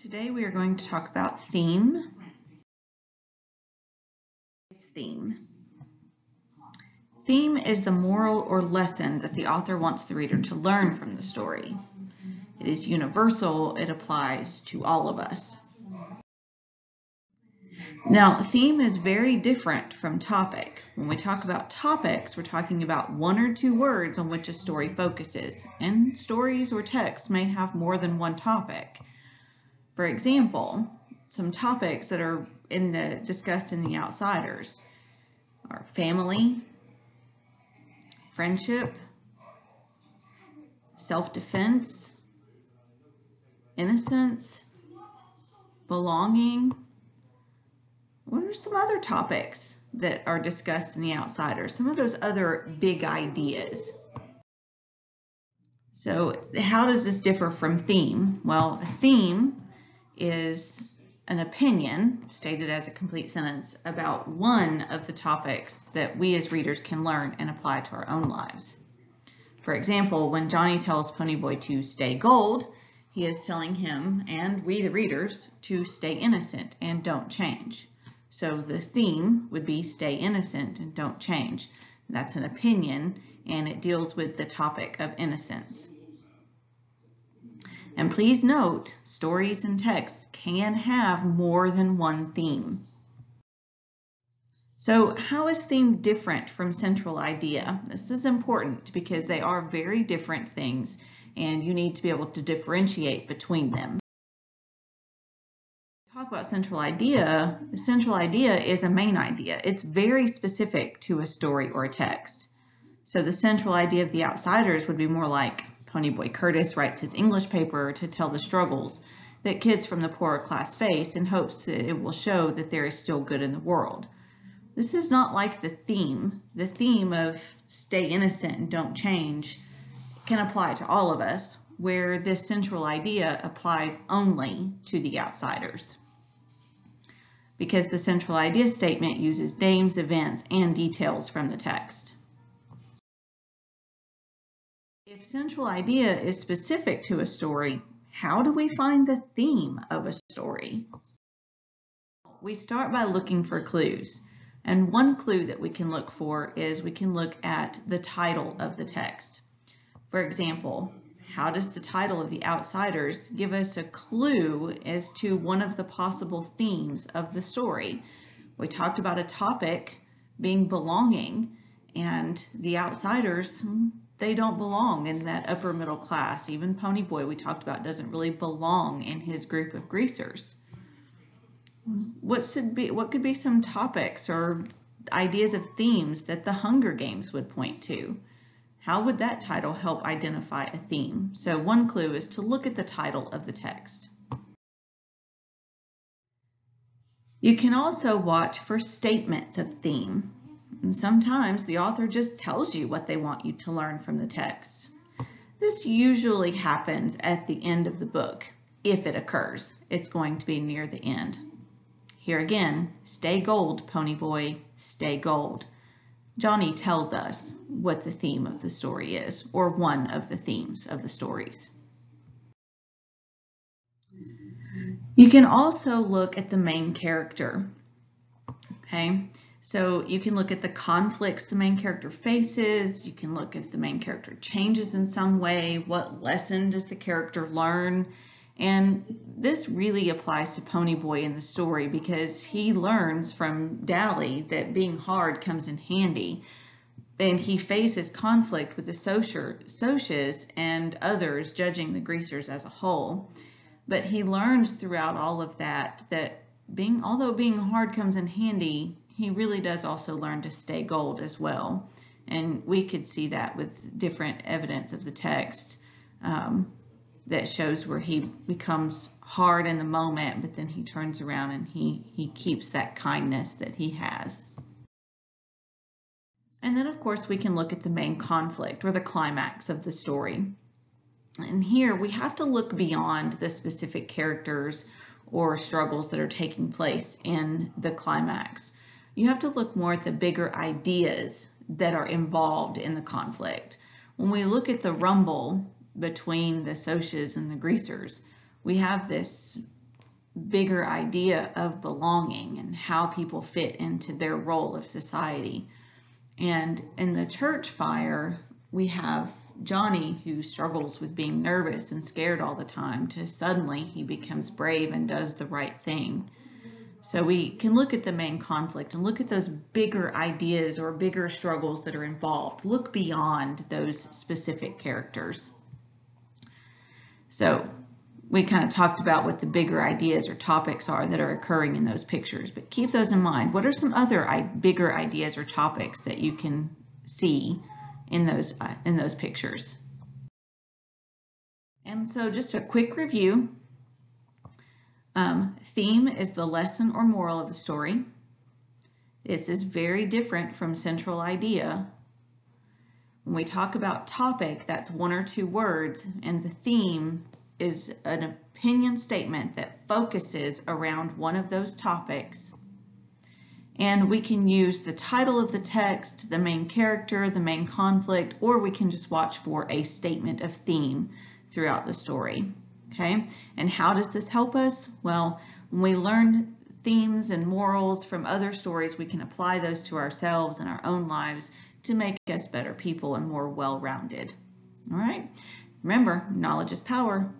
Today we are going to talk about theme. Theme is the moral or lesson that the author wants the reader to learn from the story. It is universal. It applies to all of us. Now, theme is very different from topic. When we talk about topics, we're talking about one or two words on which a story focuses, and stories or texts may have more than one topic. For example, some topics that are discussed in The Outsiders are family, friendship, self-defense, innocence, belonging. What are some other topics that are discussed in The Outsiders? Some of those other big ideas. So how does this differ from theme? Well, a theme is an opinion stated as a complete sentence about one of the topics that we as readers can learn and apply to our own lives. For example, when Johnny tells Ponyboy to stay gold, he is telling him and we the readers to stay innocent and don't change. So the theme would be stay innocent and don't change. That's an opinion and it deals with the topic of innocence. And please note, stories and texts can have more than one theme. So how is theme different from central idea? This is important because they are very different things and you need to be able to differentiate between them. Talk about central idea. The central idea is a main idea. It's very specific to a story or a text. So the central idea of The Outsiders would be more like Ponyboy Curtis writes his English paper to tell the struggles that kids from the poorer class face in hopes that it will show that there is still good in the world. This is not like the theme. The theme of stay innocent and don't change can apply to all of us, where this central idea applies only to The Outsiders. Because the central idea statement uses names, events, and details from the text. If central idea is specific to a story, how do we find the theme of a story? We start by looking for clues. And one clue that we can look for is we can look at the title of the text. For example, how does the title of The Outsiders give us a clue as to one of the possible themes of the story? We talked about a topic being belonging, and The Outsiders, they don't belong in that upper middle class. Even Ponyboy, we talked about, doesn't really belong in his group of greasers. What could be some topics or ideas of themes that the Hunger Games would point to? How would that title help identify a theme? So one clue is to look at the title of the text. You can also watch for statements of theme. And sometimes the author just tells you what they want you to learn from the text. This usually happens at the end of the book. If it occurs, it's going to be near the end. Here again, stay gold, Ponyboy, stay gold. Johnny tells us what the theme of the story is, or one of the themes of the stories. You can also look at the main character. Okay, so you can look at the conflicts the main character faces. You can look if the main character changes in some way. What lesson does the character learn? And this really applies to Ponyboy in the story because he learns from Dally that being hard comes in handy. And he faces conflict with the Socias and others judging the greasers as a whole. But he learns throughout all of that although being hard comes in handy, he really does also learn to stay gold as well. And we could see that with different evidence of the text that shows where he becomes hard in the moment, but then he turns around and he keeps that kindness that he has. And then, of course, we can look at the main conflict or the climax of the story. And here we have to look beyond the specific characters or struggles that are taking place in the climax. You have to look more at the bigger ideas that are involved in the conflict. When we look at the rumble between the Socias and the greasers, we have this bigger idea of belonging and how people fit into their role of society. And in the church fire, we have Johnny, who struggles with being nervous and scared all the time, to suddenly he becomes brave and does the right thing. So we can look at the main conflict and look at those bigger ideas or bigger struggles that are involved. Look beyond those specific characters. So we kind of talked about what the bigger ideas or topics are that are occurring in those pictures, but keep those in mind. What are some other bigger ideas or topics that you can see in those pictures? And so just a quick review. Theme is the lesson or moral of the story. This is very different from central idea. When we talk about topic, that's one or two words, and the theme is an opinion statement that focuses around one of those topics. And we can use the title of the text, the main character, the main conflict, or we can just watch for a statement of theme throughout the story. Okay, and how does this help us? Well, when we learn themes and morals from other stories, we can apply those to ourselves and our own lives to make us better people and more well-rounded. All right, remember, knowledge is power.